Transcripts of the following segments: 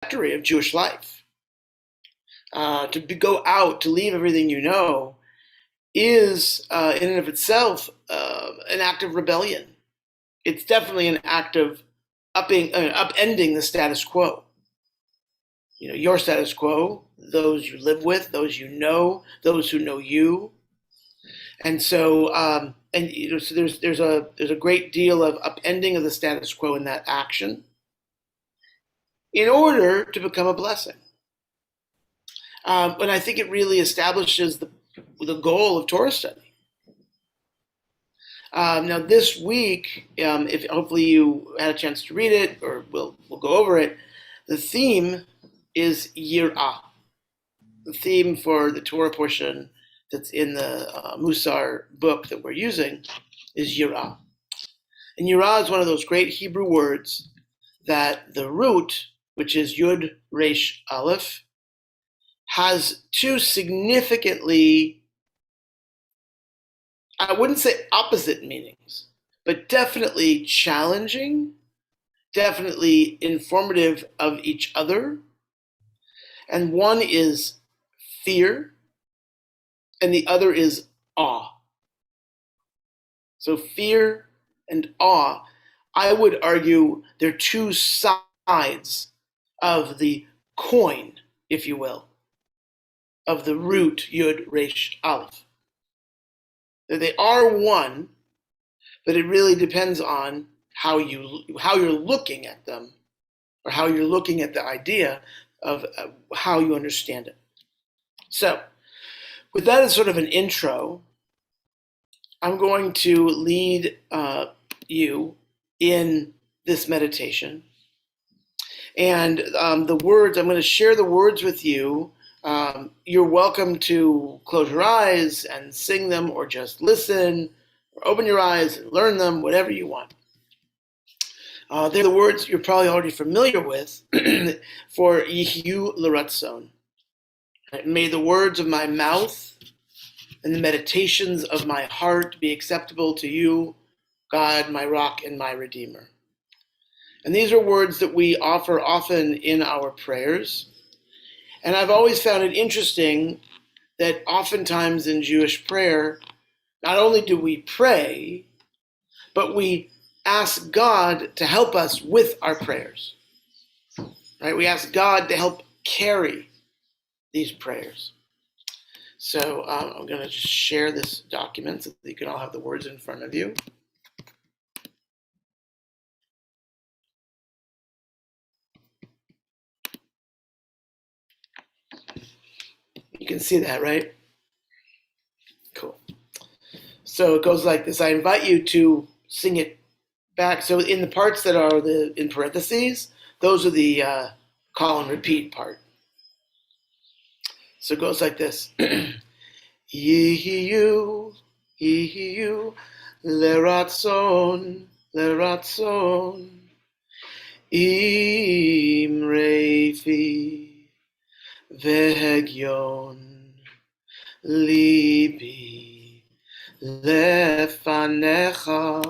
trajectory of Jewish life. Go out, to leave everything you know, is in and of itself an act of rebellion. It's definitely an act of upending the status quo. Your status quo, those you live with, those you know, those who know you. And so, so there's a great deal of upending of the status quo in that action in order to become a blessing. And I think it really establishes the goal of Torah study. Now, this week, if hopefully you had a chance to read it, or we'll go over it, the theme is Yirah. The theme for the Torah portion that's in the Mussar book that we're using is Yirah. And Yirah is one of those great Hebrew words that the root, which is Yud Resh Aleph, has two significantly, I wouldn't say opposite meanings, but definitely challenging, definitely informative of each other. And one is fear, and the other is awe. So fear and awe, I would argue, they're two sides of the coin, if you will, of the root Yud Resh Aleph. They are one, but it really depends on how you're looking at them, or how you're looking at the idea of how you understand it. So, with that as sort of an intro, I'm going to lead you in this meditation. And the words, I'm going to share the words with you. You're welcome to close your eyes and sing them, or just listen, or open your eyes and learn them, whatever you want. They're the words you're probably already familiar with for Yihiyu L'Ratzon. May the words of my mouth and the meditations of my heart be acceptable to you, God, my rock and my redeemer. And these are words that we offer often in our prayers. And I've always found it interesting that oftentimes in Jewish prayer, not only do we pray, but we ask God to help us with our prayers. Right? We ask God to help carry these prayers. So I'm going to just share this document so that you can all have the words in front of you. You can see that, right? Cool. So it goes like this. I invite you to sing it back. So in the parts that are in parentheses, those are the call and repeat part. So it goes like this. Yihiyu, Yihiyu, L'Ratzon, L'Ratzon, Im Refi, Vehegyon, Libi, Lefanecha,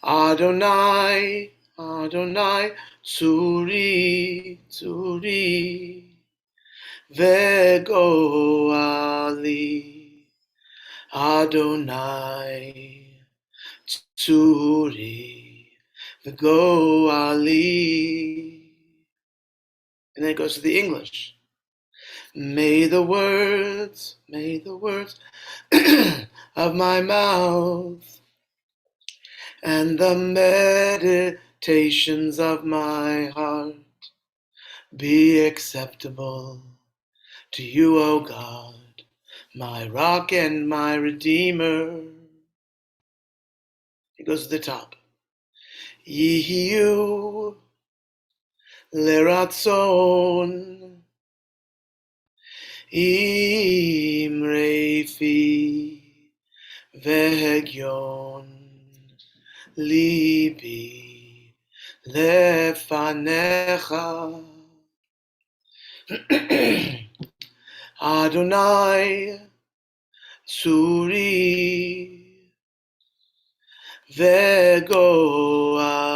Adonai, Adonai, Tsuri, Tsuri, Vegoali, Adonai, Tsuri, Vegoali. And then it goes to the English. May the words of my mouth and the meditations of my heart be acceptable to you, O God, my rock and my redeemer. It goes to the top. Yihiyu L'Ratzon, Im Refi, Vehegyon, Libi, Lefanecha, Adonai, Tsuri, Vegoali,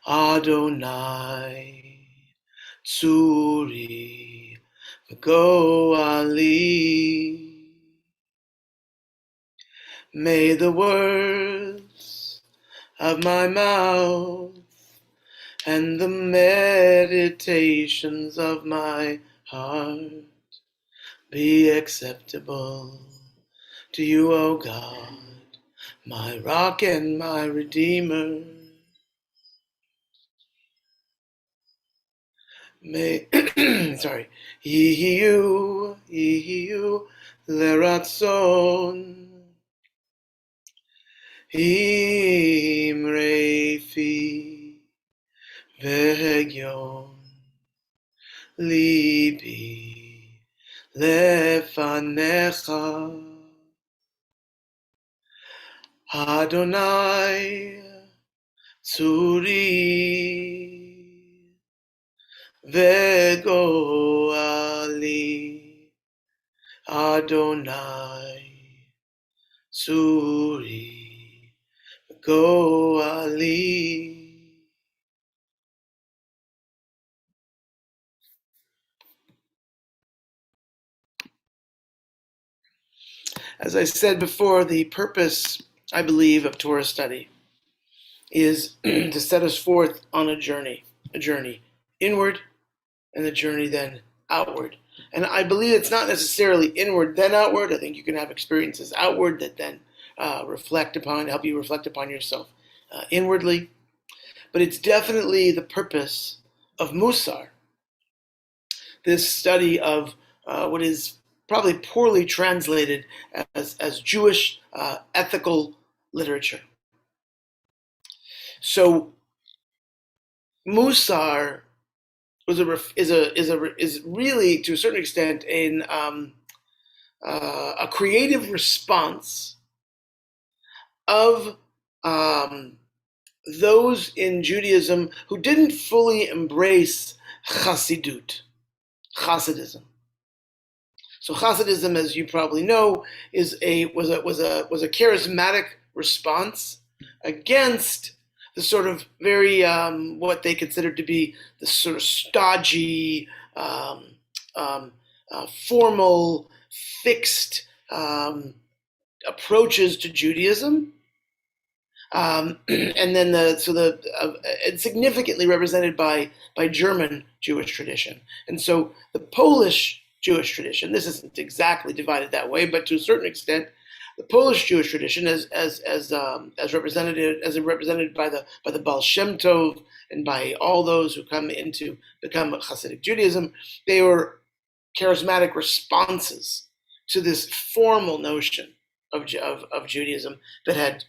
Adonai Tzuri Goali. May the words of my mouth and the meditations of my heart be acceptable to you, O God, my rock and my redeemer. May, sorry, Yehiyu leratzon, imrefi vehegyon, libi lefanecha, Adonai tzuri vegoali, Adonai tzuri vegoali. As I said before, the purpose, I believe, of Torah study is to set us forth on a journey inward and a journey then outward. And I believe it's not necessarily inward then outward. I think you can have experiences outward that then help you reflect upon yourself inwardly. But it's definitely the purpose of Mussar, this study of what is probably poorly translated as Jewish ethical literature. So Mussar is really, to a certain extent, a creative response of those in Judaism who didn't fully embrace Hasidism. So Hasidism, as you probably know, was a charismatic response against the sort of very what they considered to be the sort of stodgy, formal, fixed approaches to Judaism. And then it's significantly represented by German Jewish tradition. And so the Polish Jewish tradition, this isn't exactly divided that way, but to a certain extent, the Polish Jewish tradition, as represented by the Baal Shem Tov and by all those who come into become Hasidic Judaism, they were charismatic responses to this formal notion of Judaism that had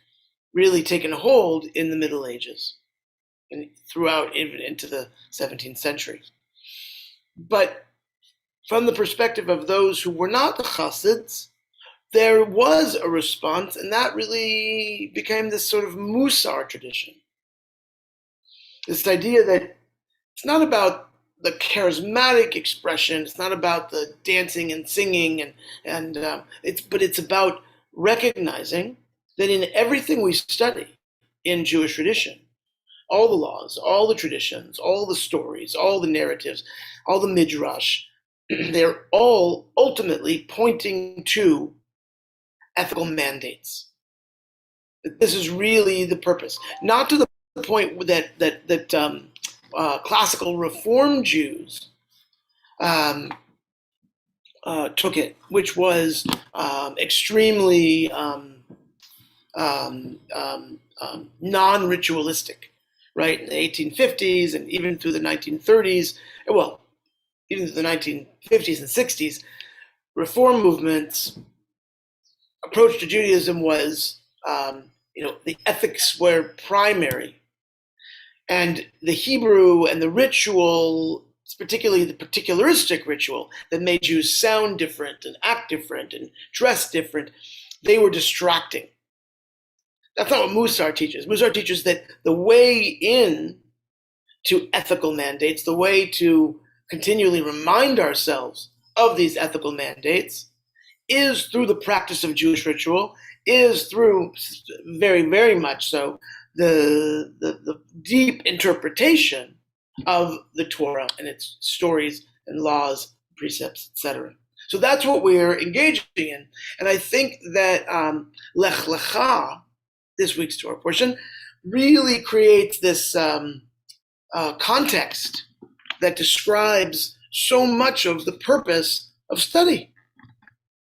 really taken hold in the Middle Ages and throughout even into the 17th century. But from the perspective of those who were not the Hasids, there was a response, and that really became this sort of Mussar tradition. This idea that it's not about the charismatic expression, it's not about the dancing and singing, but it's about recognizing that in everything we study in Jewish tradition, all the laws, all the traditions, all the stories, all the narratives, all the midrash, they're all ultimately pointing to ethical mandates. This is really the purpose, not to the point that classical Reform Jews took it, which was extremely non-ritualistic, right? In the 1850s and even through the 1930s, well, even through the 1950s and 60s, Reform movements' approach to Judaism was, the ethics were primary, and the Hebrew and the ritual, particularly the particularistic ritual that made Jews sound different and act different and dress different, they were distracting. That's not what Mussar teaches. Mussar teaches that the way in to ethical mandates, the way to continually remind ourselves of these ethical mandates, is through the practice of Jewish ritual, is through, very, very much so, the deep interpretation of the Torah and its stories and laws, precepts, etc. So that's what we're engaging in. And I think that Lech Lecha, this week's Torah portion, really creates this context that describes so much of the purpose of study,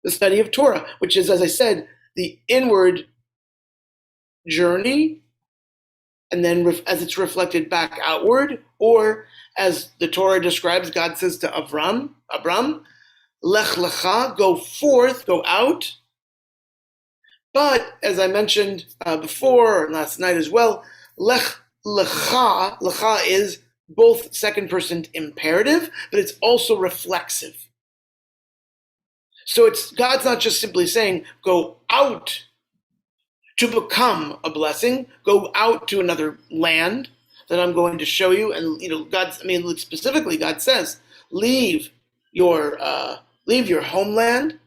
the study of Torah, which is, as I said, the inward journey, and then as it's reflected back outward, or as the Torah describes, God says to Abram, Lech Lecha, go forth, go out. But as I mentioned before, or last night as well, Lech Lecha is both second person imperative, but it's also reflexive. So God's not just simply saying, go out to become a blessing, go out to another land that I'm going to show you. And specifically God says, leave your homeland.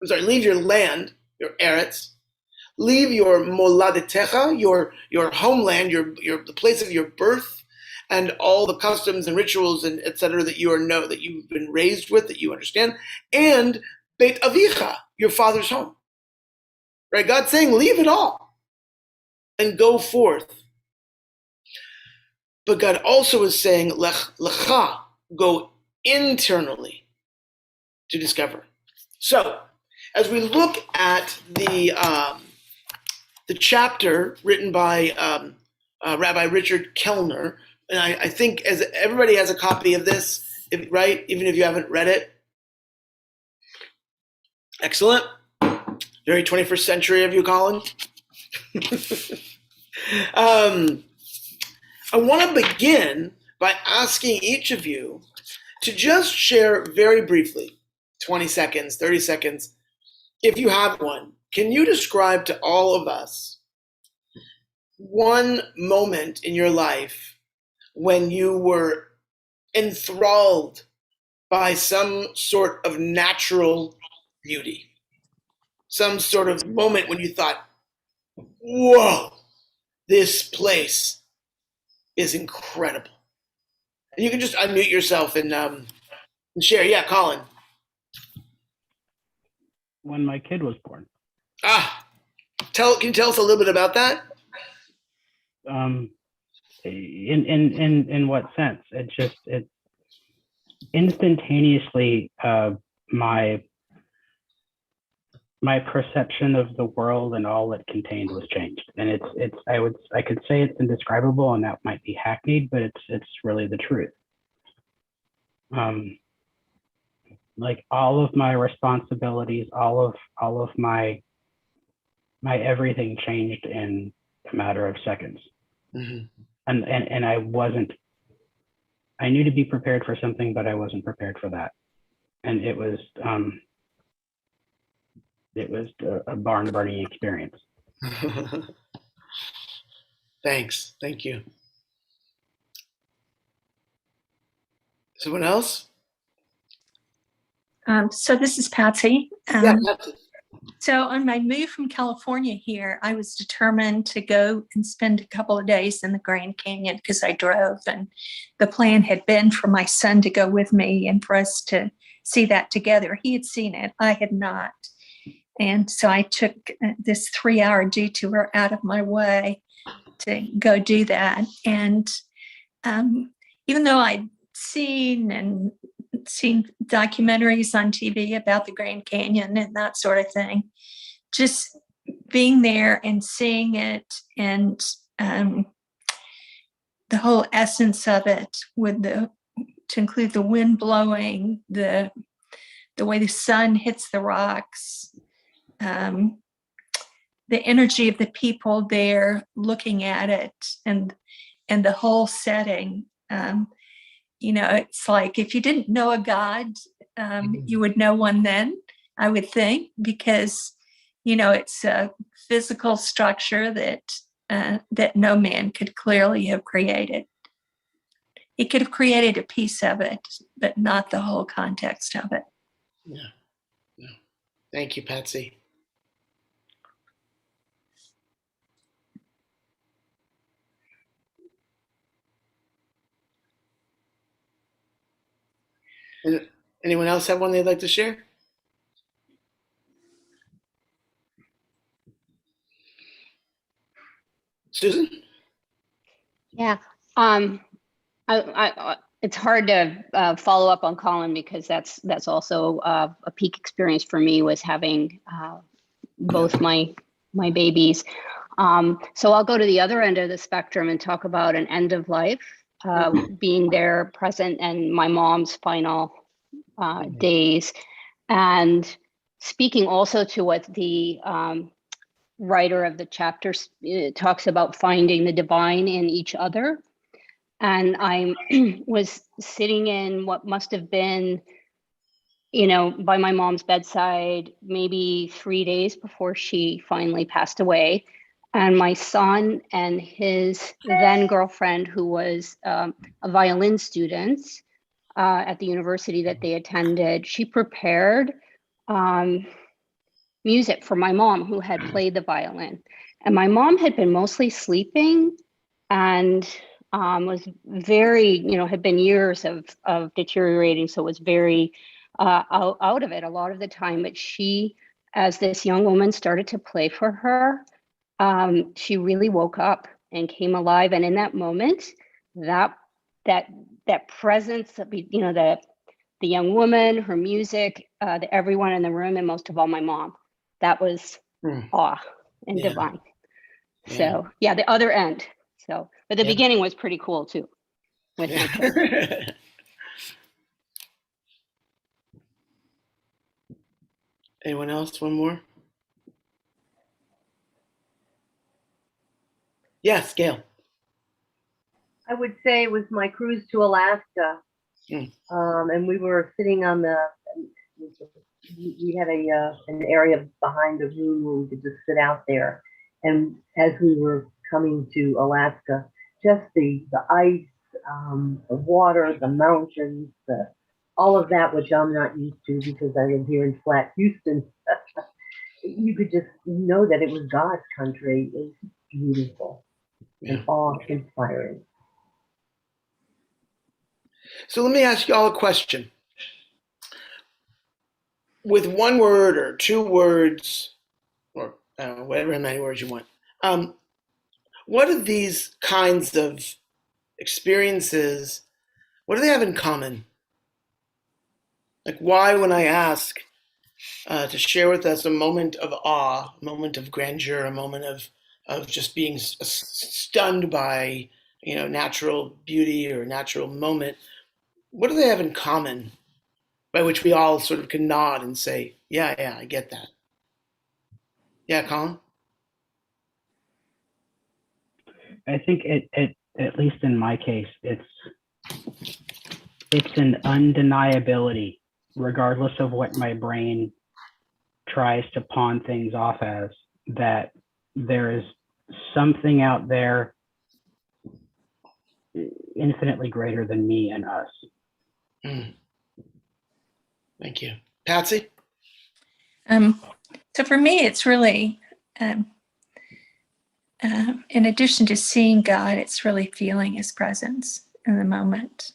Leave your land, your eretz. Leave your moladetecha, your homeland, the place of your birth, and all the customs and rituals and etc. that you've been raised with, that you understand, and Beit Avicha, your father's home. Right? God's saying, leave it all and go forth. But God also is saying, Lech Lecha, go internally to discover. So, as we look at the chapter written by Rabbi Richard Kellner, and I think as everybody has a copy of this, right? Even if you haven't read it. Excellent. Very 21st century of you, Colin. I want to begin by asking each of you to just share very briefly, 20 seconds, 30 seconds, if you have one. Can you describe to all of us one moment in your life when you were enthralled by some sort of natural beauty? Some sort of moment when you thought, whoa, this place is incredible. And you can just unmute yourself and share. Yeah, Colin. When my kid was born. Can you tell us a little bit about that? In what sense? It instantaneously my perception of the world and all it contained was changed, and I could say it's indescribable, and that might be hackneyed, but it's really the truth. Like all of my responsibilities, all of my everything changed in a matter of seconds. Mm-hmm. And I knew to be prepared for something, but I wasn't prepared for that. And it was a barn burning experience. Thanks. Thank you. Someone else? So this is Patsy. Yeah, Patsy. So on my move from California here, I was determined to go and spend a couple of days in the Grand Canyon because I drove, and the plan had been for my son to go with me and for us to see that together. He had seen it, I had not. And so I took this 3-hour detour out of my way to go do that. And even though I'd seen documentaries on TV about the Grand Canyon and that sort of thing, just being there and seeing it, and the whole essence of it, to include the wind blowing, the way the sun hits the rocks, the energy of the people there looking at it, and the whole setting. It's like if you didn't know a God, you would know one then, I would think, because, it's a physical structure that no man could clearly have created. He could have created a piece of it, but not the whole context of it. Yeah. Thank you, Patsy. And anyone else have one they'd like to share? Susan? Yeah. It's hard to follow up on Colin because that's also a peak experience for me, was having both my babies. So I'll go to the other end of the spectrum and talk about an end of life, being there present, and my mom's final days, and speaking also to what the writer of the chapter talks about, finding the divine in each other. And I was sitting in what must have been, by my mom's bedside, maybe 3 days before she finally passed away. And my son and his then girlfriend, who was a violin student at the university that they attended, she prepared music for my mom, who had played the violin. And my mom had been mostly sleeping and was very, had been years of deteriorating. So was very out of it a lot of the time. But she, as this young woman started to play for her, she really woke up and came alive. And in that moment, that presence, the young woman, her music, everyone in the room, and most of all, my mom, that was awe and divine. So the other end. So, but the beginning was pretty cool too. With my kids. Anyone else? One more? Yes, Gail. I would say it was my cruise to Alaska. And we were sitting on we had an area behind the room where we could just sit out there. And as we were coming to Alaska, just the ice, the water, the mountains, all of that, which I'm not used to because I live here in flat Houston. You could just know that it was God's country. It was beautiful and awe-inspiring. So let me ask you all a question. With one word or 2 words, or whatever many words you want, what do these kinds of experiences, what do they have in common? Like, why, when I ask to share with us a moment of awe, a moment of grandeur, a moment of just being stunned by, natural beauty or natural moment, what do they have in common by which we all sort of can nod and say, yeah, I get that? Yeah, Colin? I think it at least in my case, it's an undeniability, regardless of what my brain tries to pawn things off as, that there is something out there infinitely greater than me and us. Thank you. Patsy? So for me, it's really, in addition to seeing God, it's really feeling his presence in the moment.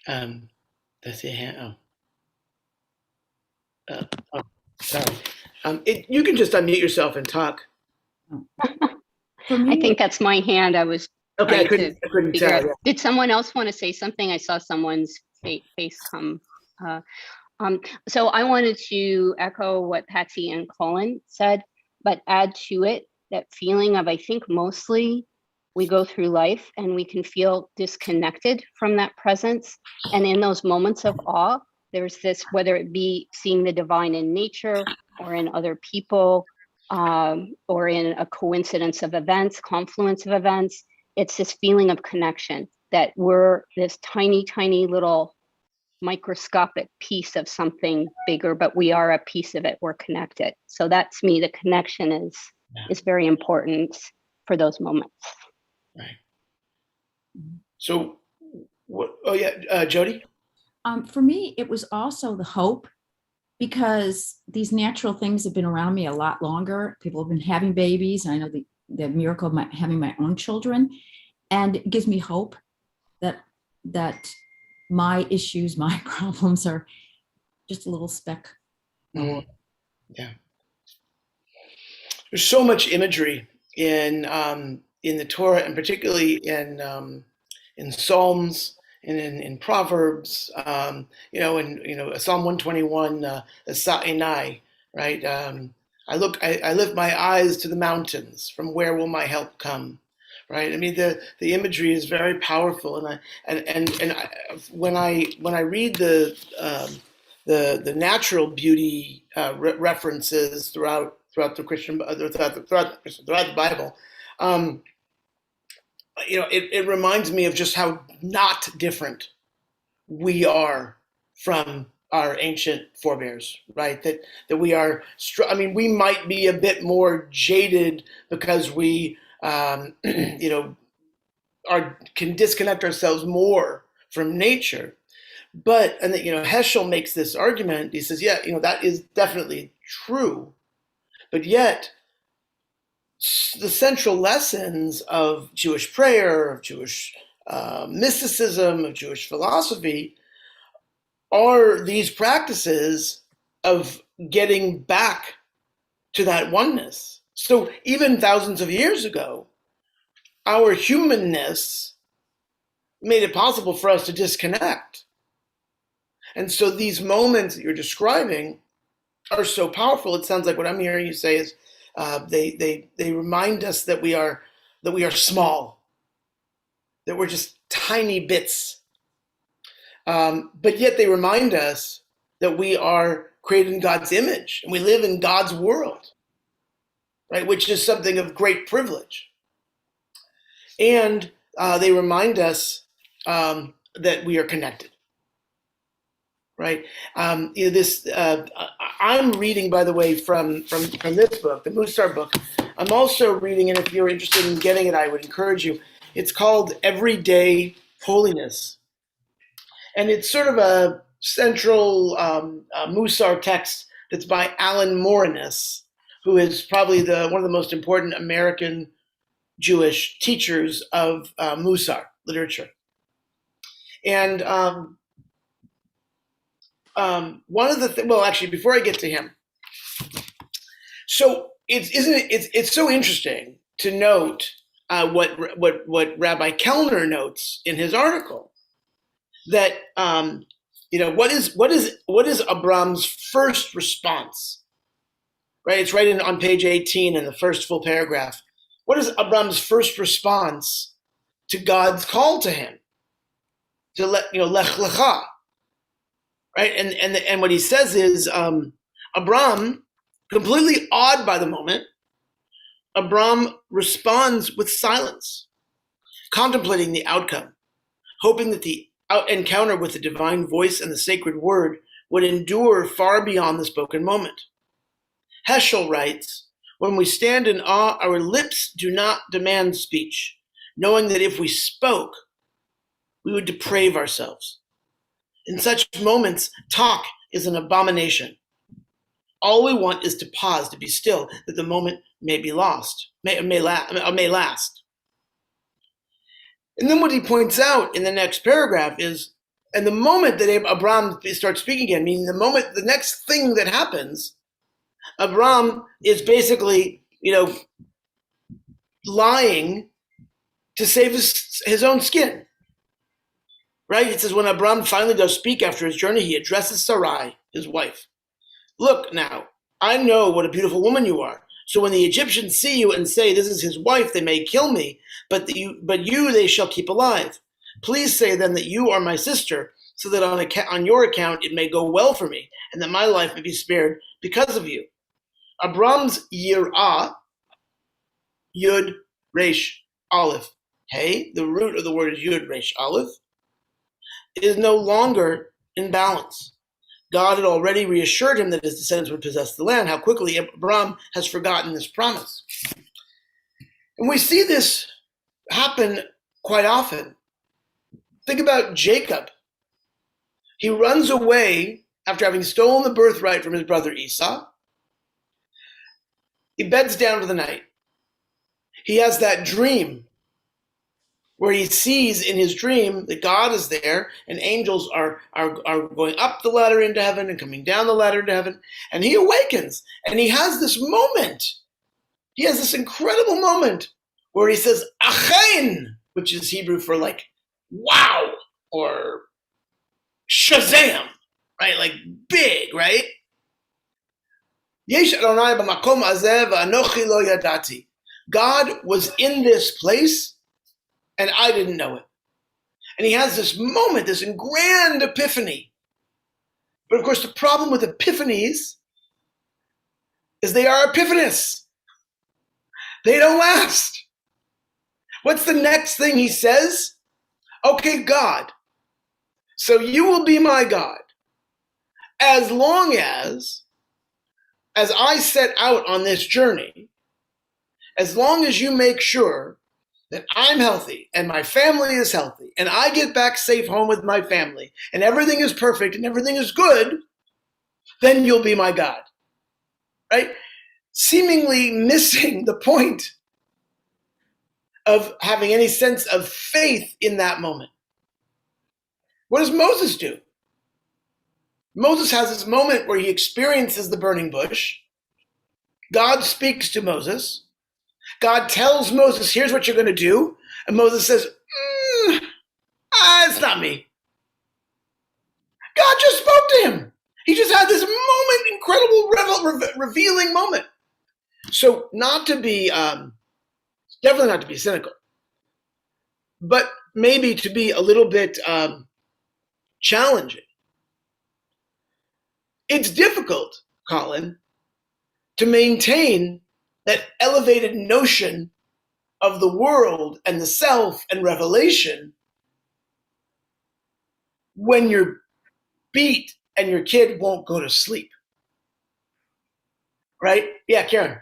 That's your hand. Sorry. You can just unmute yourself and talk. For me, I think that's my hand. I was okay. I couldn't tell. out. Yeah. Did someone else want to say something? I saw someone's face come. So I wanted to echo what Patsy and Colin said, but add to it that feeling of, I think mostly we go through life and we can feel disconnected from that presence. And in those moments of awe, there's this, whether it be seeing the divine in nature or in other people, or in a coincidence of events, confluence of events, it's this feeling of connection, that we're this tiny, tiny little microscopic piece of something bigger, but we are a piece of it. We're connected. So that's me. The connection is very important for those moments. Right. So, what? Oh yeah, Jody. For me, it was also the hope because these natural things have been around me a lot longer. People have been having babies. And I know the miracle of having my own children. And it gives me hope that my issues, my problems are just a little speck. Mm-hmm. Yeah. There's so much imagery in the Torah, and particularly in Psalms and in Proverbs. Psalm 121, Sa'inai, right? I lift my eyes to the mountains. From where will my help come? Right. I mean, the imagery is very powerful, when I read the natural beauty references throughout the Christian throughout the Bible, it reminds me of just how not different we are from our ancient forebears, right? That we are. I mean, we might be a bit more jaded because we, can disconnect ourselves more from nature. But Heschel makes this argument. He says, that is definitely true, but yet the central lessons of Jewish prayer, of Jewish mysticism, of Jewish philosophy are these practices of getting back to that oneness. So even thousands of years ago, our humanness made it possible for us to disconnect. And so these moments that you're describing are so powerful. It sounds like what I'm hearing you say is they remind us that we are small, that we're just tiny bits. But yet they remind us that we are created in God's image and we live in God's world, right? Which is something of great privilege. And they remind us that we are connected. Right. I'm reading, by the way, from this book, the Mussar book. I'm also reading, and if you're interested in getting it, I would encourage you. It's called Everyday Holiness. And it's sort of a central Mussar text that's by Alan Morinus, who is probably one of the most important American Jewish teachers of Mussar literature. And one of the actually, before I get to him, so it's so interesting to note what Rabbi Kellner notes in his article, that what is Abram's first response, right? It's right on page 18 in the first full paragraph. What is Abram's first response to God's call to him to lech lecha? Right, and what he says is, Abram, completely awed by the moment, Abram responds with silence, contemplating the outcome, hoping that the encounter with the divine voice and the sacred word would endure far beyond the spoken moment. Heschel writes, "When we stand in awe, our lips do not demand speech, knowing that if we spoke, we would deprave ourselves. In such moments, talk is an abomination. All we want is to pause, to be still, that the moment may be lost, may last." And then what he points out in the next paragraph is, and the moment that Abram starts speaking again, meaning the next thing that happens, Abram is basically, lying to save his own skin. Right? It says, when Abram finally does speak after his journey, he addresses Sarai, his wife. "Look now, I know what a beautiful woman you are. So when the Egyptians see you and say, 'This is his wife,' they may kill me, but you they shall keep alive. Please say then that you are my sister, so that on your account it may go well for me, and that my life may be spared because of you." Abram's yirah, Yud Resh Aleph, hey, the root of the word is Yud Resh Aleph, is no longer in balance. God had already reassured him that his descendants would possess the land. How quickly Abram has forgotten this promise. And we see this happen quite often. Think about Jacob. He runs away after having stolen the birthright from his brother Esau, he beds down for the night. He has that dream where he sees in his dream that God is there and angels are going up the ladder into heaven and coming down the ladder into heaven. And he awakens and he has this moment. He has this incredible moment where he says, Achen, which is Hebrew for like, wow, or Shazam, right? Like big, right? Yesh Adonai b'makom hazeh v'anochi lo yadati. God was in this place, and I didn't know it. And he has this moment, this grand epiphany. But of course, the problem with epiphanies is they are epiphanous. They don't last. What's the next thing he says? Okay, God, so you will be my God as long as I set out on this journey, as long as you make sure that I'm healthy and my family is healthy and I get back safe home with my family and everything is perfect and everything is good, then you'll be my God, right? Seemingly missing the point of having any sense of faith in that moment. What does Moses do? Moses has this moment where he experiences the burning bush. God speaks to Moses. God tells Moses, here's what you're going to do. And Moses says, it's not me. God just spoke to him. He just had this moment, incredible, revealing moment. So not to be, definitely not to be cynical, but maybe to be a little bit challenging. It's difficult, Colin, to maintain that elevated notion of the world and the self and revelation when you're beat and your kid won't go to sleep. Right? Yeah, Karen.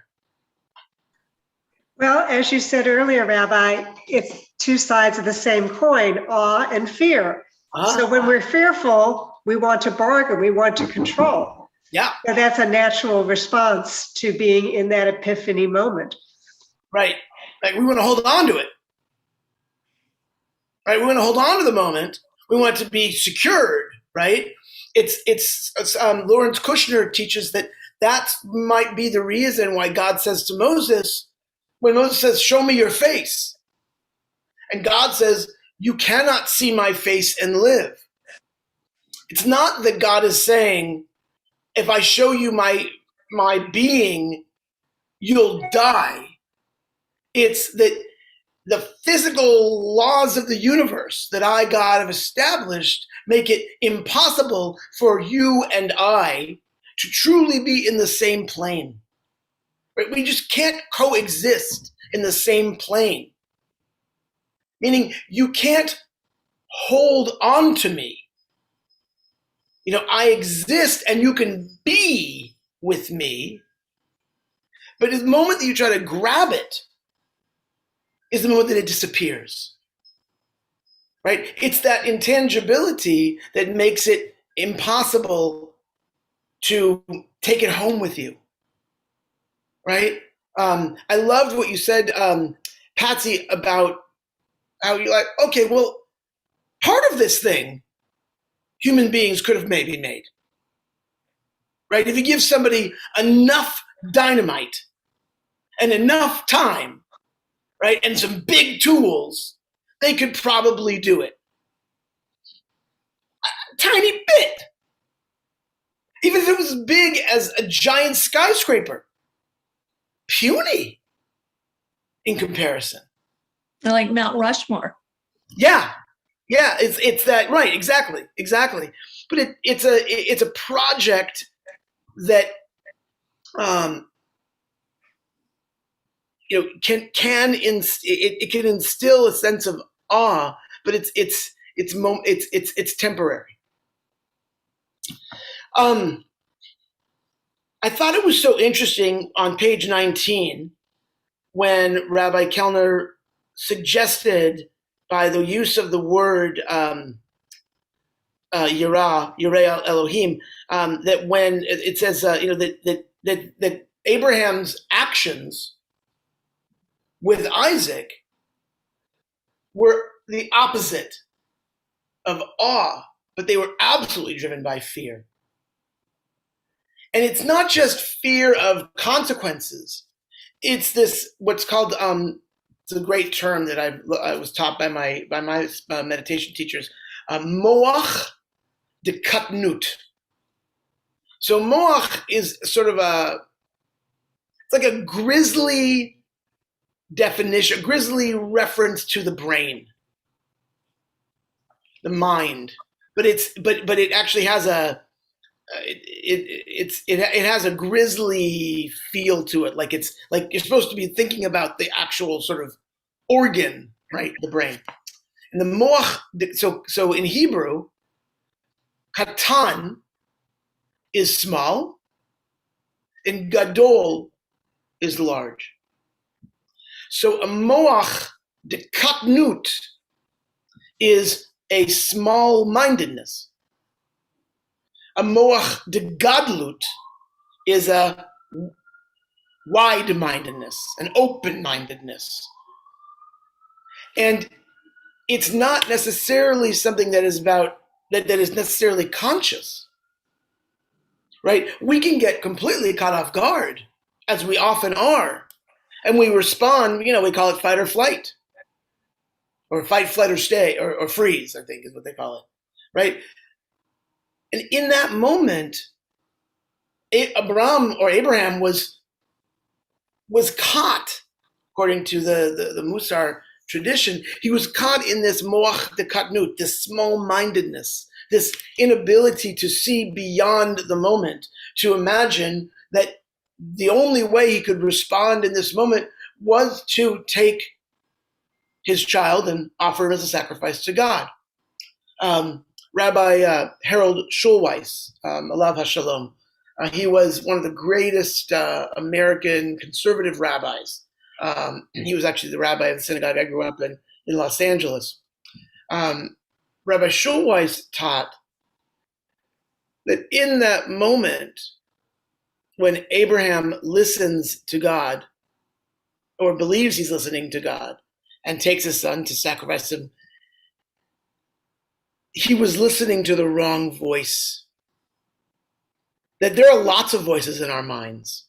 Well, as you said earlier, Rabbi, it's two sides of the same coin, awe and fear. So when we're fearful, we want to bargain, we want to control. Yeah. So that's a natural response to being in that epiphany moment. Right. Like we want to hold on to it. Right? We want to hold on to the moment. We want it to be secured, right? It's Lawrence Kushner teaches that might be the reason why God says to Moses, when Moses says, show me your face. And God says, you cannot see my face and live. It's not that God is saying, if I show you my being, you'll die. It's that the physical laws of the universe that I, God, have established make it impossible for you and I to truly be in the same plane. Right? We just can't coexist in the same plane. Meaning you can't hold on to me. You know, I exist and you can be with me. But the moment that you try to grab it is the moment that it disappears. Right? It's that intangibility that makes it impossible to take it home with you. Right? I loved what you said, Patsy, about how you're like, okay, well, part of this thing, human beings could have maybe made. Right? If you give somebody enough dynamite and enough time, right, and some big tools, they could probably do it. A tiny bit. Even if it was as big as a giant skyscraper. Puny in comparison. Like Mount Rushmore. Yeah, it's that, right? Exactly. But it's a project that it can instill a sense of awe, but it's temporary. I thought it was so interesting on page 19 when Rabbi Kellner suggested, by the use of the word Yireh Elohim, that when it says, that Abraham's actions with Isaac were the opposite of awe, but they were absolutely driven by fear. And it's not just fear of consequences. It's this, what's called, it's a great term that I was taught by my meditation teachers, moach de katnut. So moach is sort of it's like a grisly definition, a grisly reference to the brain, the mind. But it actually has it has a grisly feel to it. Like it's like you're supposed to be thinking about the actual sort of organ, right? The brain. And the moach, so in Hebrew, katan is small and gadol is large. So a moach de katnut is a small-mindedness. A moach de gadlut is a wide-mindedness, an open-mindedness. And it's not necessarily something that is about that is necessarily conscious, right? We can get completely caught off guard, as we often are, and we respond. We call it fight or flight, or fight, flight, or stay, or freeze, I think is what they call it, right? And in that moment, Abraham was caught, according to the Mussar tradition. He was caught in this moach de katnut, this small-mindedness, this inability to see beyond the moment, to imagine that the only way he could respond in this moment was to take his child and offer him as a sacrifice to God. Rabbi Harold Schulweis, Alav HaShalom, he was one of the greatest American conservative rabbis. He was actually the rabbi of the synagogue I grew up in Los Angeles. Rabbi Schulweis taught that in that moment, when Abraham listens to God, or believes he's listening to God, and takes his son to sacrifice him, he was listening to the wrong voice. That there are lots of voices in our minds.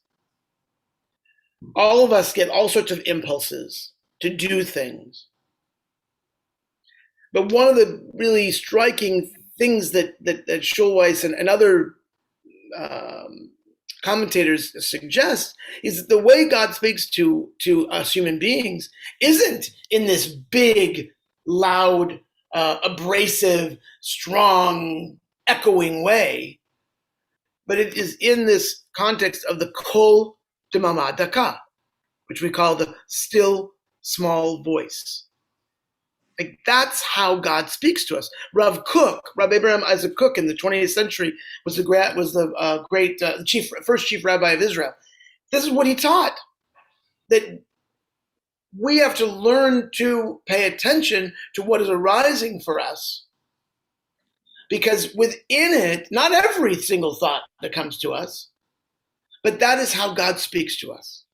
All of us get all sorts of impulses to do things. But one of the really striking things that Schulweis and other commentators suggest is that the way God speaks to us human beings isn't in this big, loud, abrasive, strong, echoing way, but it is in this context of the kol demama daka, which we call the still small voice. Like that's how God speaks to us. Rav Kook, Rabbi Abraham Isaac Kook in the 20th century was the great first chief rabbi of Israel. This is what he taught, that we have to learn to pay attention to what is arising for us, because within it, not every single thought that comes to us, but that is how God speaks to us.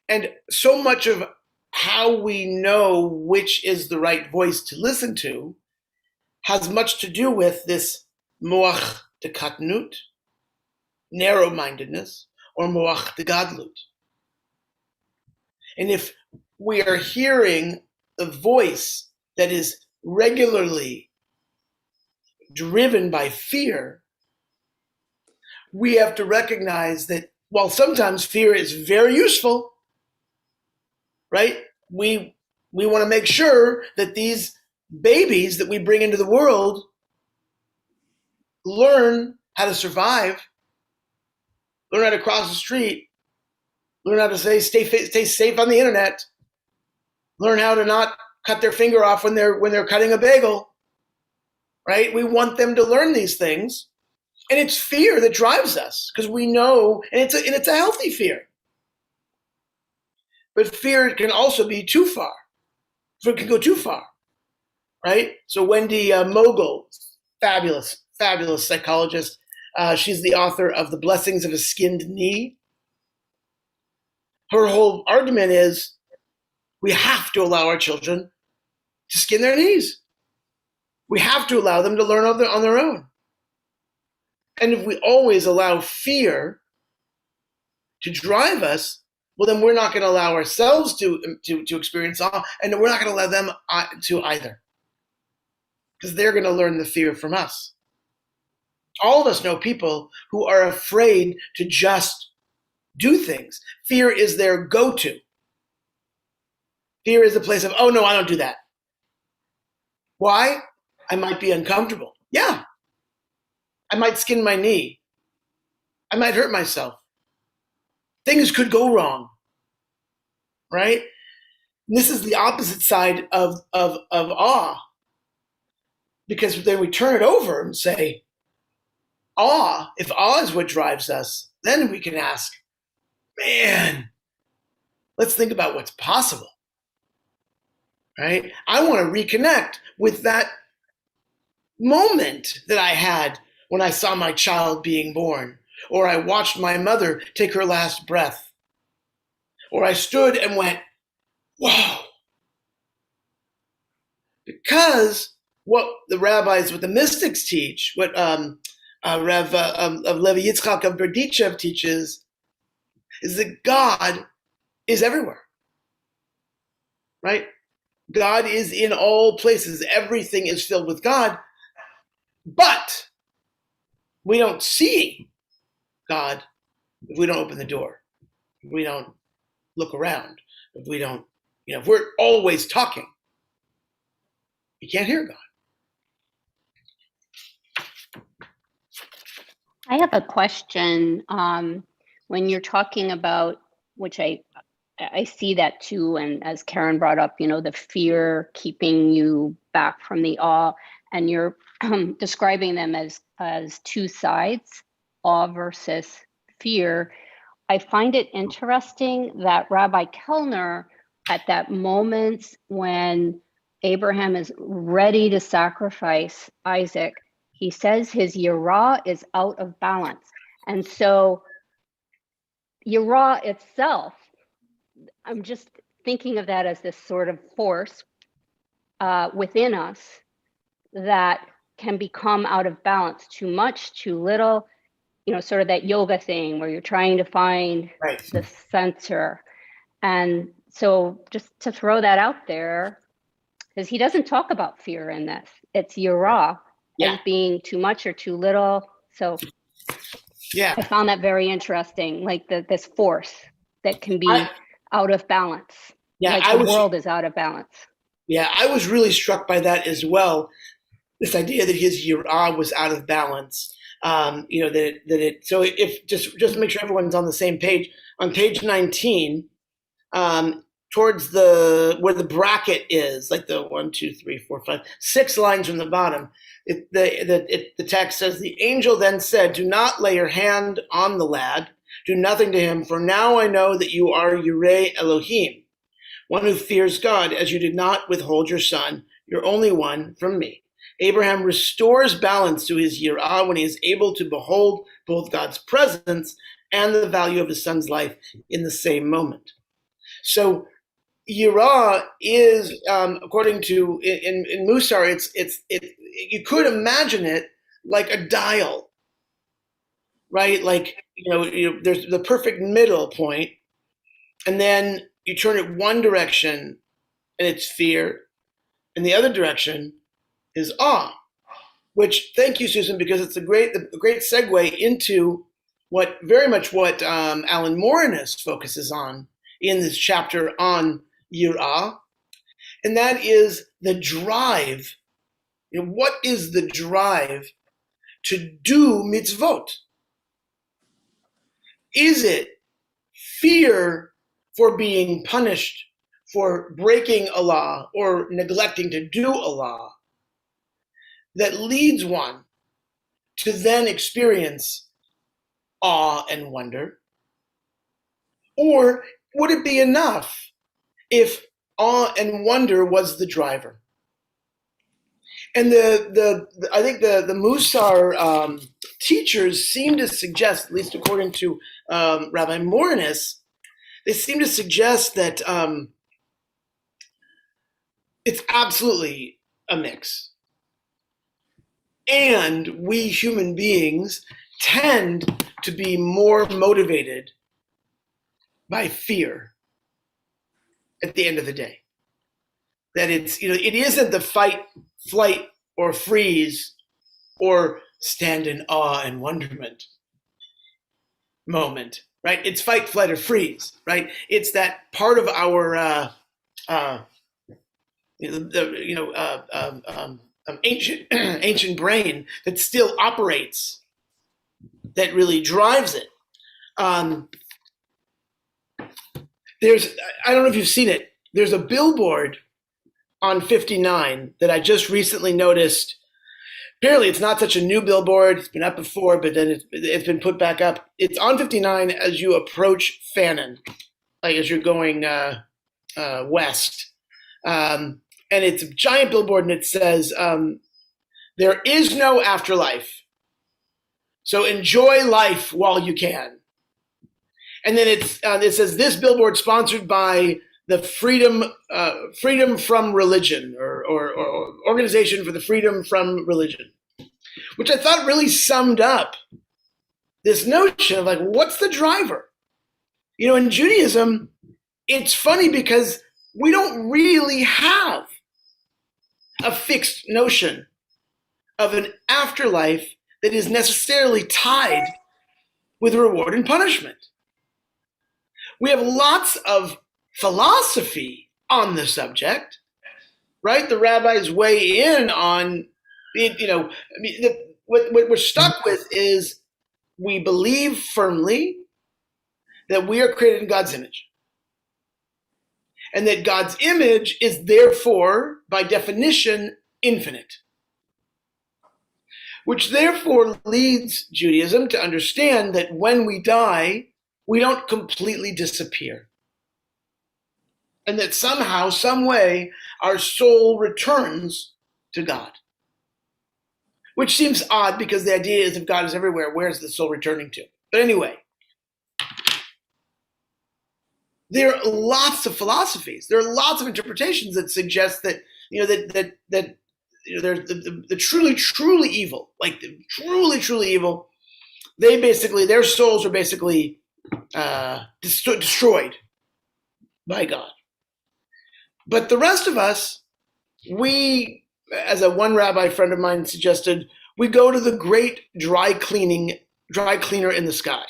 And so much of how we know which is the right voice to listen to has much to do with this moach de katnut, narrow-mindedness, or moach de gadlut. And if we are hearing a voice that is regularly driven by fear, we have to recognize that while sometimes fear is very useful, right? We want to make sure that these babies that we bring into the world learn how to survive, learn how to cross the street, learn how to stay safe on the internet, learn how to not cut their finger off when they're cutting a bagel, right? We want them to learn these things, and it's fear that drives us, because we know, and it's a healthy fear. But fear can also be too far. It can go too far, right? So Wendy Mogul, fabulous psychologist. She's the author of The Blessings of a Skinned Knee. Her whole argument is we have to allow our children to skin their knees. We have to allow them to learn on their own. And if we always allow fear to drive us, well, then we're not going to allow ourselves to experience awe, and we're not going to allow them to either, because they're going to learn the fear from us. All of us know people who are afraid to just do things. Fear is their go-to. Fear is a place of, oh no, I don't do that. Why? I might be uncomfortable. Yeah. I might skin my knee. I might hurt myself. Things could go wrong, right? And this is the opposite side of awe, because then we turn it over and say, if awe is what drives us, then we can ask, man, let's think about what's possible, right? I want to reconnect with that moment that I had when I saw my child being born, or I watched my mother take her last breath, or I stood and went, whoa. Because what the mystics teach, what Rev Levi Yitzchak of Berdichev teaches, is that God is everywhere, right? God is in all places. Everything is filled with God, but we don't see God if we don't open the door, if we don't look around, if we don't, if we're always talking, you can't hear God. I have a question. When you're talking about, which I see that too, and as Karen brought up, the fear keeping you back from the awe, and you're describing them as two sides, awe versus fear. I find it interesting that Rabbi Kellner, at that moment when Abraham is ready to sacrifice Isaac, he says his yirah is out of balance. And so yirah itself, I'm just thinking of that as this sort of force within us that can become out of balance, too much, too little, sort of that yoga thing where you're trying to find the center. And so just to throw that out there, because he doesn't talk about fear in this. It's yirah as being too much or too little. So I found that very interesting, like this force that can be out of balance. Yeah, like the world is out of balance. Yeah, I was really struck by that as well. This idea that his yirah was out of balance. So if just to make sure everyone's on the same page, on page 19, towards where the bracket is, like the 1, 2, 3, 4, 5, 6 lines from the bottom, the text says, the angel then said, do not lay your hand on the lad, do nothing to him, for now I know that you are Yireh Elohim, one who fears God, as you did not withhold your son, your only one, from me. Abraham restores balance to his yirah when he is able to behold both God's presence and the value of his son's life in the same moment. So yirah is, according to in Mussar, it's you could imagine it like a dial, right? Like there's the perfect middle point, and then you turn it one direction, and it's fear, and the other direction is awe. Which, thank you, Susan, because it's a great segue into what Alan Morinus focuses on in this chapter on yirah, and that is the drive. What is the drive to do mitzvot? Is it fear for being punished for breaking a law or neglecting to do a law that leads one to then experience awe and wonder? Or would it be enough if awe and wonder was the driver? And I think the Mussar teachers seem to suggest, at least according to Rabbi Moranis, they seem to suggest that it's absolutely a mix. And we human beings tend to be more motivated by fear at the end of the day. That it's, it isn't the fight, flight, or freeze, or stand in awe and wonderment moment, right? It's fight, flight, or freeze, right? It's that part of our ancient brain that still operates, that really drives it. I don't know if you've seen it. There's a billboard on 59 that I just recently noticed. Apparently, it's not such a new billboard. It's been up before, but then it's been put back up. It's on 59 as you approach Fannin, like as you're going west. And it's a giant billboard, and it says, there is no afterlife, so enjoy life while you can. And then it says, this billboard sponsored by the Freedom from Religion, or Organization for the Freedom from Religion, which I thought really summed up this notion of, like, what's the driver? In Judaism, it's funny because we don't really have a fixed notion of an afterlife that is necessarily tied with reward and punishment. We have lots of philosophy on the subject, right? The rabbis weigh in on it. What we're stuck with is we believe firmly that we are created in God's image, and that God's image is therefore, by definition, infinite, which therefore leads Judaism to understand that when we die, we don't completely disappear, and that somehow, some way, our soul returns to God. Which seems odd, because the idea is if God is everywhere, where's the soul returning to? But anyway, there are lots of philosophies. There are lots of interpretations that suggest that the truly evil, like the truly evil, their souls are basically destroyed by God. But the rest of us, we, as one rabbi friend of mine suggested, we go to the great dry cleaner in the sky.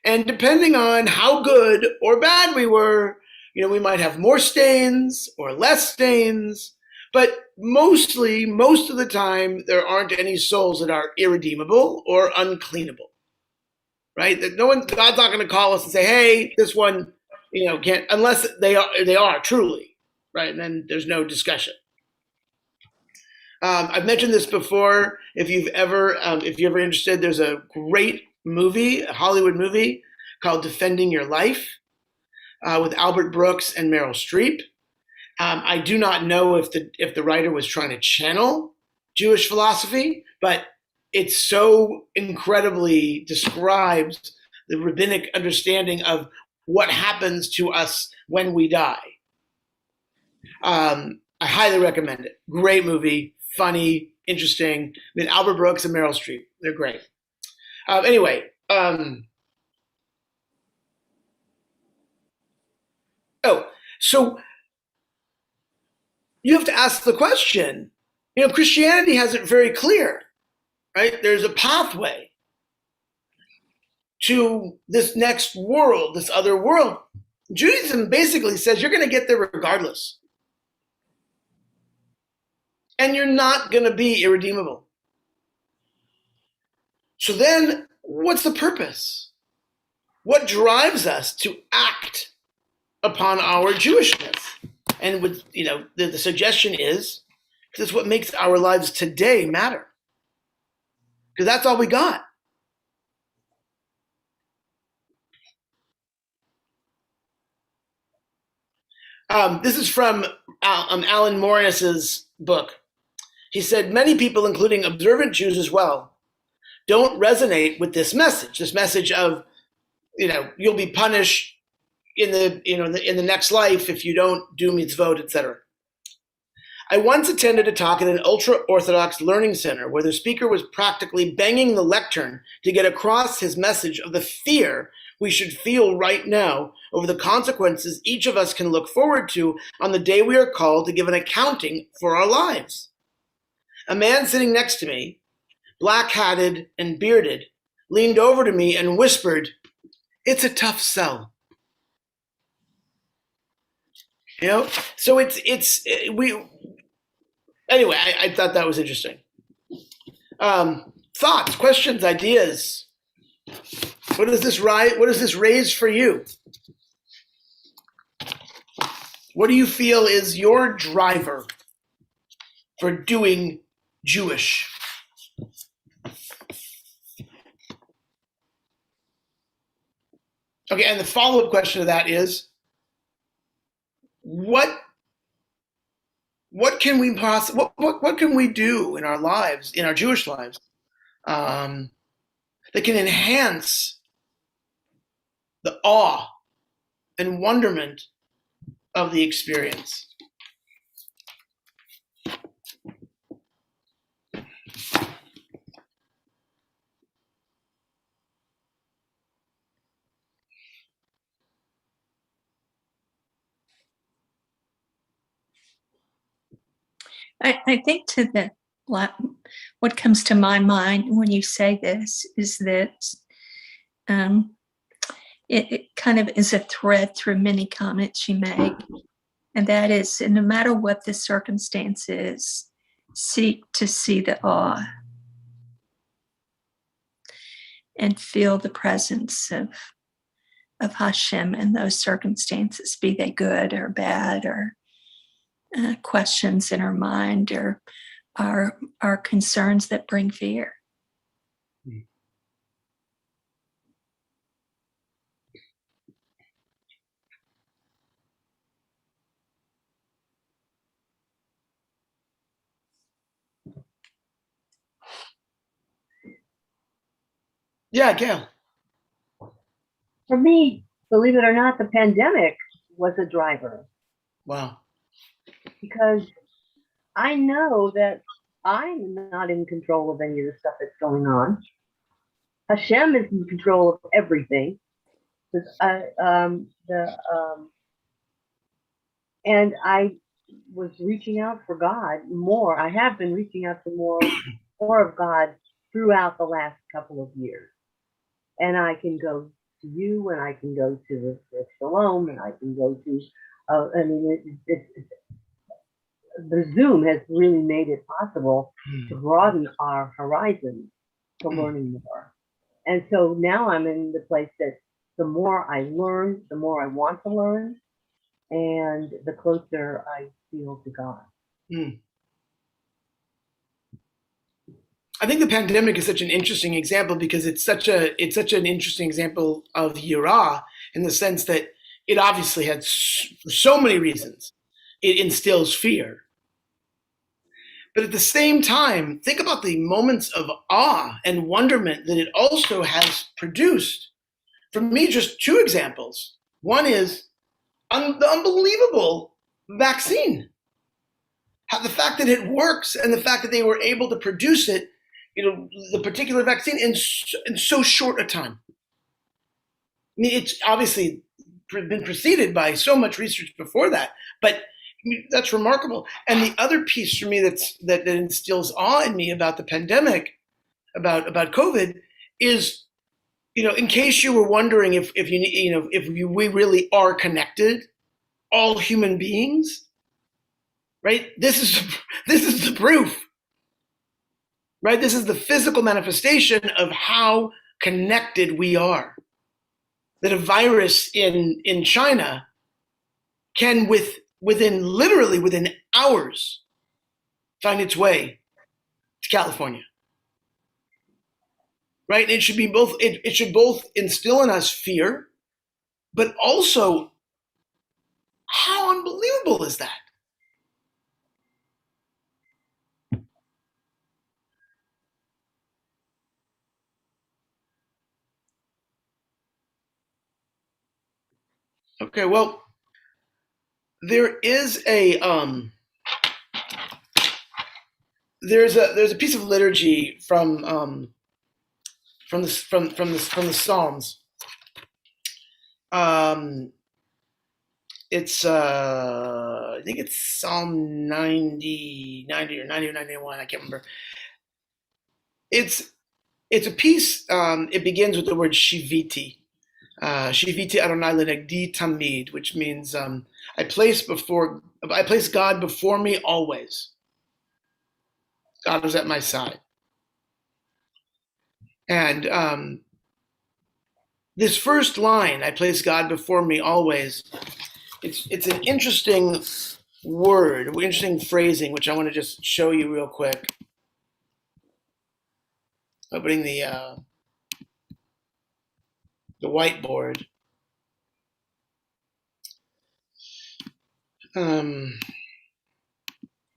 And depending on how good or bad we were, we might have more stains or less stains, but most of the time, there aren't any souls that are irredeemable or uncleanable, right? That God's not going to call us and say, hey, this one, can't, unless they are truly, right? And then there's no discussion. I've mentioned this before. If you're ever interested, there's a great movie, a Hollywood movie called Defending Your Life, with Albert Brooks and Meryl Streep. I do not know if the writer was trying to channel Jewish philosophy, but it so incredibly describes the rabbinic understanding of what happens to us when we die. I highly recommend it. Great movie, funny, interesting. Albert Brooks and Meryl Streep, they're great. Anyway, so you have to ask the question. Christianity has it very clear, right? There's a pathway to this next world, this other world. Judaism basically says you're going to get there regardless. And you're not going to be irredeemable. So then, what's the purpose? What drives us to act upon our Jewishness? And the suggestion is, this is what makes our lives today matter. Because that's all we got. This is from Alan Morris's book, He said many people, including observant Jews as well, don't resonate with this message of, you'll be punished in the next life if you don't do mitzvot, etc. I once attended a talk at an ultra-Orthodox learning center where the speaker was practically banging the lectern to get across his message of the fear we should feel right now over the consequences each of us can look forward to on the day we are called to give an accounting for our lives. A man sitting next to me, black-hatted and bearded, leaned over to me and whispered, "It's a tough sell." So anyway, I thought that was interesting. Thoughts, questions, ideas. What does this raise for you? What do you feel is your driver for doing Jewish? Okay, and the follow-up question to that is, what can we do in our lives, in our Jewish lives, that can enhance the awe and wonderment of the experience? I think what comes to my mind when you say this is that it kind of is a thread through many comments you make, and that is, no matter what the circumstance is, seek to see the awe and feel the presence of Hashem in those circumstances, be they good or bad, or questions in our mind, or our concerns that bring fear. Yeah, Gail. For me, believe it or not, the pandemic was a driver. Wow. Because I know that I'm not in control of any of the stuff that's going on. Hashem is in control of everything. And I was reaching out for God more. I have been reaching out for more of God throughout the last couple of years. And I can go to you, and I can go to the Shalom, and I can go to, the Zoom has really made it possible to broaden our horizons to learning more. And so now I'm in the place that the more I learn, the more I want to learn, and the closer I feel to God. I think the pandemic is such an interesting example because it's such an interesting example of Yirah, in the sense that it obviously had so many reasons. It instills fear. But at the same time, think about the moments of awe and wonderment that it also has produced. For me, just two examples. One is the unbelievable vaccine. The fact that it works, and the fact that they were able to produce it, the particular vaccine in so short a time. I mean, it's obviously been preceded by so much research before that, but that's remarkable. And the other piece for me that instills awe in me about the pandemic, about COVID, is, in case you were wondering if we really are connected, all human beings, right? This is the proof. Right? This is the physical manifestation of how connected we are. That a virus in China can, literally within hours, find its way to California. Right? It should be both. It should both instill in us fear, but also, how unbelievable is that? Okay, well, there is a there's a piece of liturgy from the Psalms. It's I think it's Psalm 90 or 91. I can't remember. It's a piece. It begins with the word shiviti. Shiviti Adonai lenegdi tamid, which means I place God before me always. God is at my side. And this first line, I place God before me always, it's an interesting word, interesting phrasing, which I want to just show you real quick. Opening the whiteboard.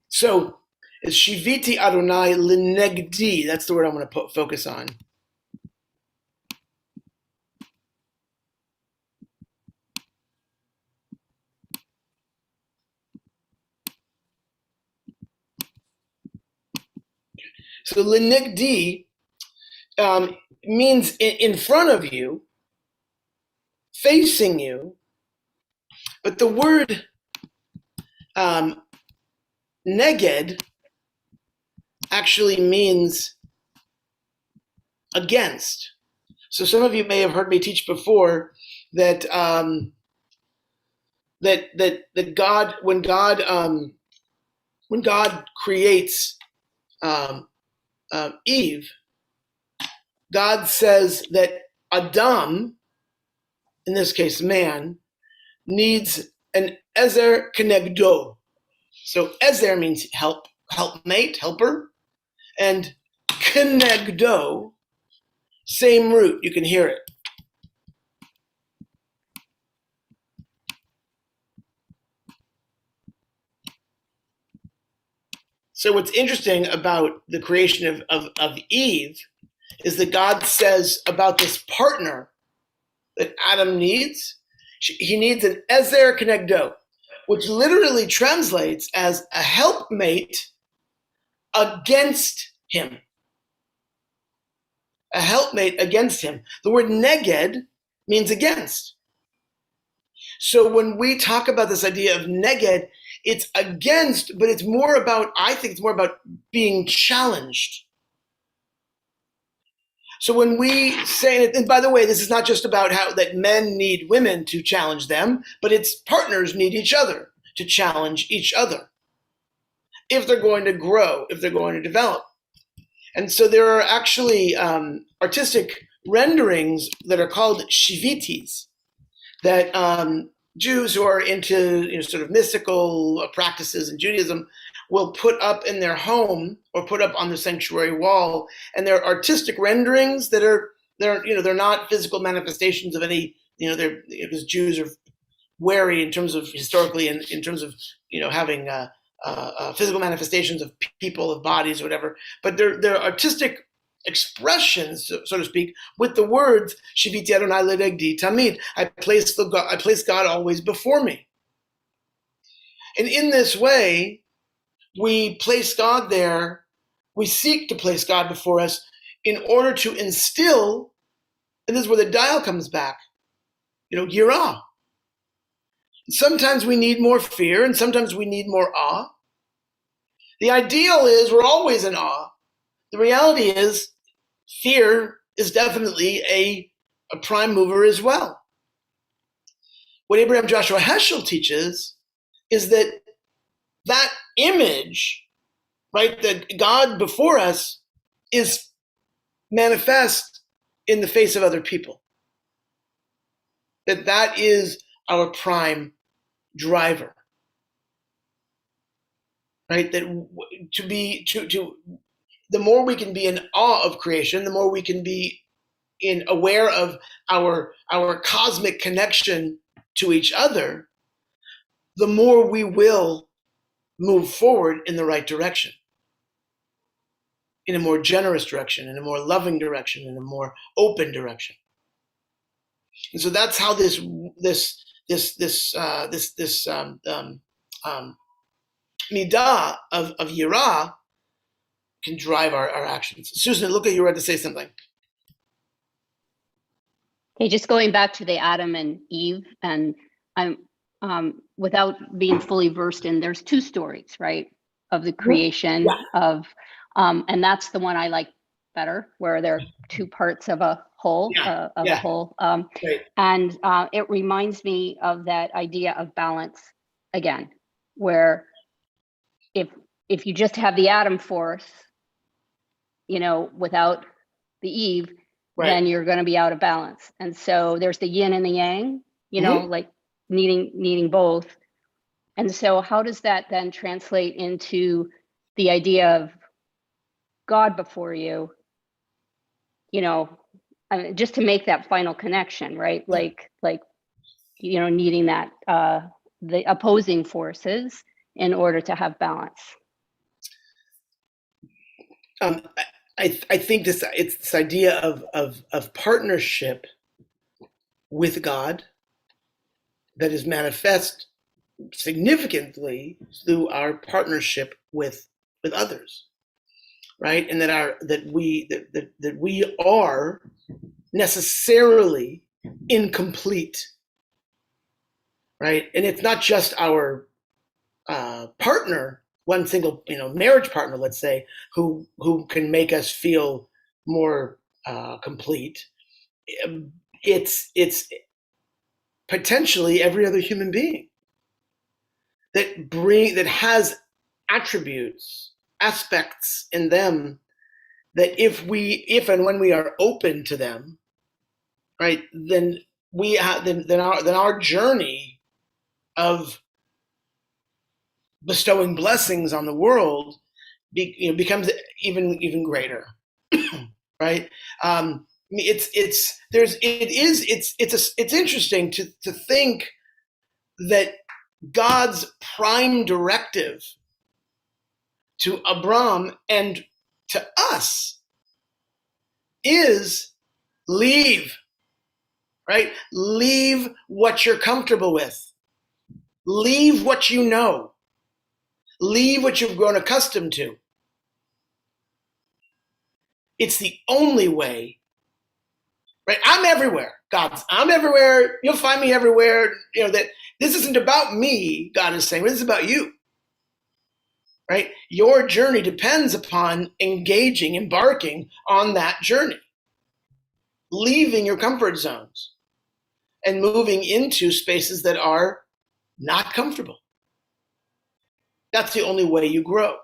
So it's Shiviti Adonai lenegdi. That's the word I want to focus on. So lenegdi means in front of you, facing you, but the word neged actually means against. So some of you may have heard me teach before that that God, when God creates Eve, God says that Adam, in this case man, needs an ezer kenegdo. So ezer means helpmate, helper, and kenegdo, same root. You can hear it. So what's interesting about the creation of Eve is that God says about this partner that Adam needs, he needs an ezer kenegdo, which literally translates as a helpmate against him. A helpmate against him. The word neged means against. So when we talk about this idea of neged, it's against, but it's more about, I think it's more about being challenged. So when we say, and by the way, this is not just about how that men need women to challenge them, but it's partners need each other to challenge each other if they're going to grow, if they're going to develop. And so there are actually artistic renderings that are called shivitis that Jews who are into sort of mystical practices in Judaism will put up in their home or put up on the sanctuary wall, and they're artistic renderings that they're not physical manifestations of any because Jews are wary in terms of historically in terms of having physical manifestations of people, of bodies, or whatever, but they're artistic expressions, so to speak, with the words Shiviti Adonai lenegdi tamid. I place God always before me, and in this way, we place God there. We seek to place God before us in order to instill, and this is where the dial comes back. Yirah. Sometimes we need more fear, and sometimes we need more awe. The ideal is we're always in awe. The reality is fear is definitely a prime mover as well. What Abraham Joshua Heschel teaches is that image, right, that God before us is manifest in the face of other people. That is our prime driver. Right? That the more we can be in awe of creation, the more we can be aware of our cosmic connection to each other, the more we will move forward in the right direction, in a more generous direction, in a more loving direction, in a more open direction. And so that's how this midah of yirah can drive our actions. Susan, look at you, ready to say something. Okay, just going back to the Adam and Eve, and I'm without being fully versed in, there's two stories, right, of the creation of, and that's the one I like better, where there are two parts of a whole, a whole, and it reminds me of that idea of balance again, where if you just have the Adam force, without the Eve, then you're going to be out of balance. And so there's the yin and the yang, like needing both. And so how does that then translate into the idea of God before you, just to make that final connection, right? Like, needing that, the opposing forces in order to have balance. I think it's this idea of partnership with God that is manifest significantly through our partnership with others, right? And that we are necessarily incomplete, right? And it's not just our partner, one single, marriage partner, let's say, who can make us feel more complete. It's potentially every other human being that has attributes, aspects in them that if and when we are open to them, right, then our journey of bestowing blessings on the world becomes even greater, right? It's interesting to think that God's prime directive to Abram and to us is leave, right? Leave what you're comfortable with. Leave what you know. Leave what you've grown accustomed to. It's the only way, right? I'm everywhere, God. I'm everywhere. You'll find me everywhere. That this isn't about me, God is saying, but this is about you, right? Your journey depends upon embarking on that journey, leaving your comfort zones and moving into spaces that are not comfortable. That's the only way you grow.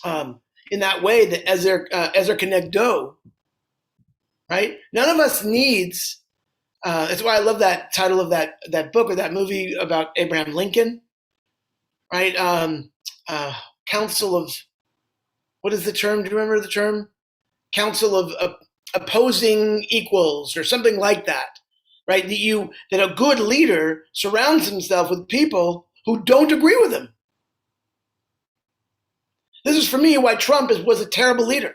In that way, that Ezer Kenegdo, right? None of us needs. That's why I love that title of that book or that movie about Abraham Lincoln, right? Council of, what is the term? Do you remember the term? Council of opposing equals or something like that, right? That a good leader surrounds himself with people who don't agree with him. This is, for me, why Trump was a terrible leader.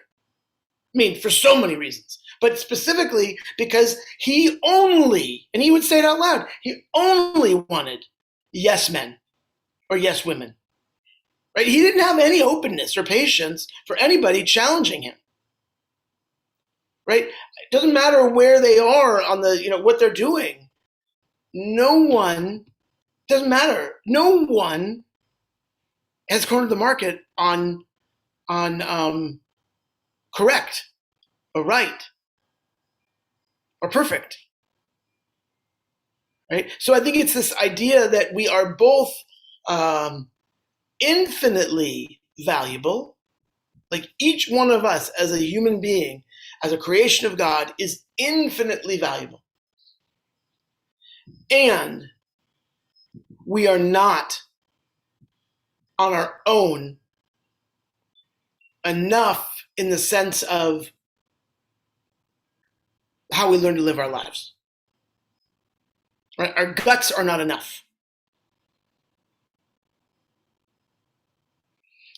I mean, for so many reasons, but specifically because he would say it out loud, he only wanted yes men or yes women, right? He didn't have any openness or patience for anybody challenging him, right? It doesn't matter where they are on what they're doing. Doesn't matter. No one has cornered the market on correct or right or perfect, right? So I think it's this idea that we are both infinitely valuable. Like each one of us as a human being, as a creation of God, is infinitely valuable. And we are not on our own enough in the sense of how we learn to live our lives. Right? Our guts are not enough.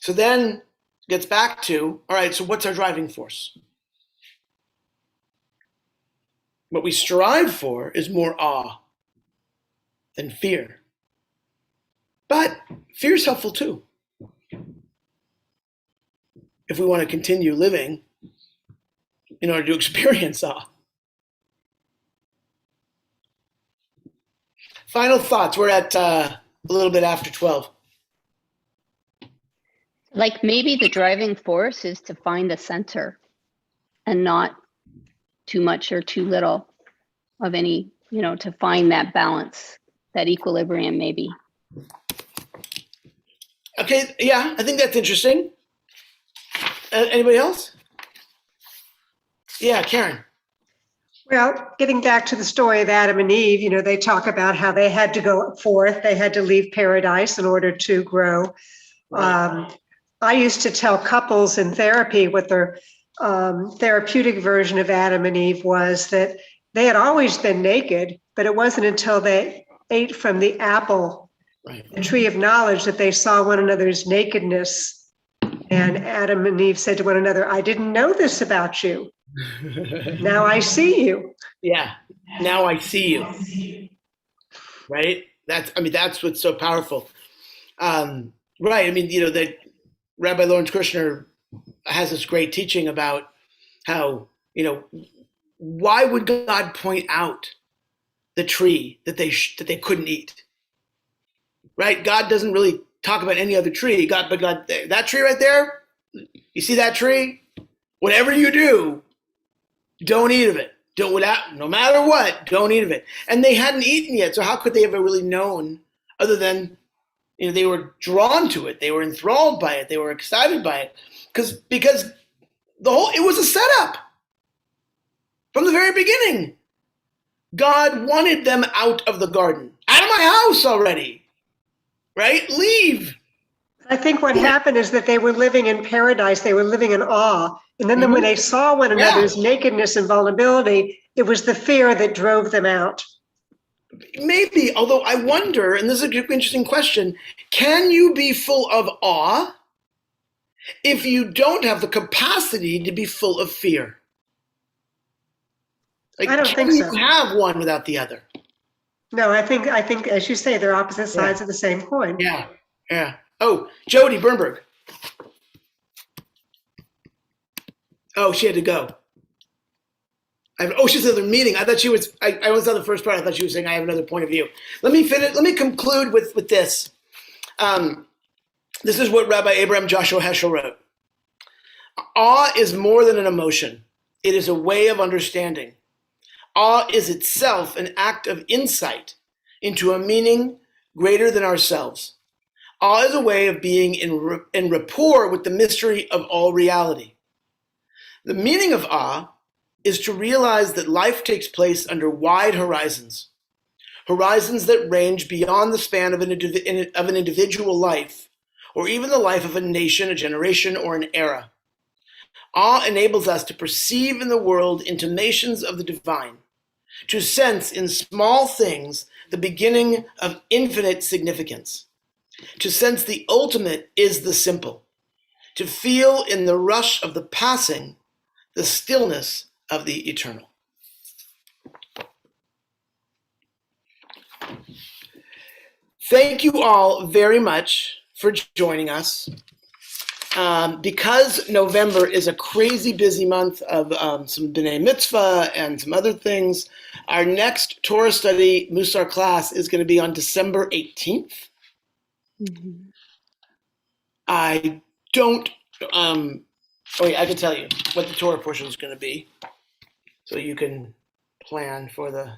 So then it gets back to, all right, so what's our driving force? What we strive for is more awe. than fear. But fear is helpful too, if we want to continue living in order to experience awe. Final thoughts. We're at a little bit after 12. Like maybe the driving force is to find the center and not too much or too little of any, to find that balance, that equilibrium maybe. Okay, yeah, I think that's interesting. Anybody else? Yeah, Karen. Well, getting back to the story of Adam and Eve, they talk about how they had to go forth, they had to leave paradise in order to grow. Right. I used to tell couples in therapy what their therapeutic version of Adam and Eve was, that they had always been naked, but it wasn't until they ate from the apple, Right. the tree of knowledge, that they saw one another's nakedness. And Adam and Eve said to one another, I didn't know this about you. Now I see you. Yeah, now I see you. Right? That's what's so powerful. Right, that Rabbi Lawrence Kushner has this great teaching about how, why would God point out the tree that they couldn't eat? Right? God doesn't really talk about any other tree. But God, that tree right there, you see that tree? Whatever you do, don't eat of it. No matter what, don't eat of it. And they hadn't eaten yet, so how could they ever really known, other than, they were drawn to it, they were enthralled by it, they were excited by it, because it was a setup from the very beginning. God wanted them out of the garden, out of my house already, right? Leave. I think what happened is that they were living in paradise, they were living in awe. And then when they saw one another's nakedness and vulnerability, it was the fear that drove them out. Maybe, although I wonder, and this is an interesting question, can you be full of awe if you don't have the capacity to be full of fear? I don't think so. Can you have one without the other? No, I think, as you say, they're opposite sides of the same coin. Yeah. Oh, Jody Bernberg. Oh, she had to go. She's at another meeting. I thought she was, I only saw the first part. I thought she was saying, I have another point of view. Let me conclude with this. This is what Rabbi Abraham Joshua Heschel wrote. Awe is more than an emotion. It is a way of understanding. Awe is itself an act of insight into a meaning greater than ourselves. Awe is a way of being in rapport with the mystery of all reality. The meaning of awe is to realize that life takes place under wide horizons that range beyond the span of an individual life, or even the life of a nation, a generation, or an era. Awe enables us to perceive in the world intimations of the divine, to sense in small things the beginning of infinite significance, to sense the ultimate is the simple, to feel in the rush of the passing the stillness of the eternal. Thank you all very much for joining us. Because November is a crazy busy month of some B'nai Mitzvah and some other things, our next Torah Study Mussar class is going to be on December 18th. Mm-hmm. I can tell you what the Torah portion is going to be, so you can plan for the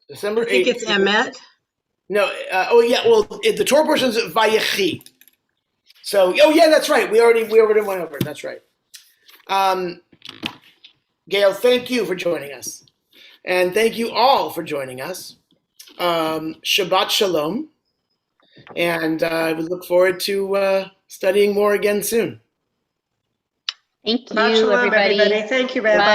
December 18th. I think it's Emet. No, the Torah portion is Vayechi. So, that's right. We already went over it. That's right. Gail, thank you for joining us. And thank you all for joining us. Shabbat Shalom. And we look forward to studying more again soon. Thank you, Shabbat Shalom, everybody. Thank you, Rabbi.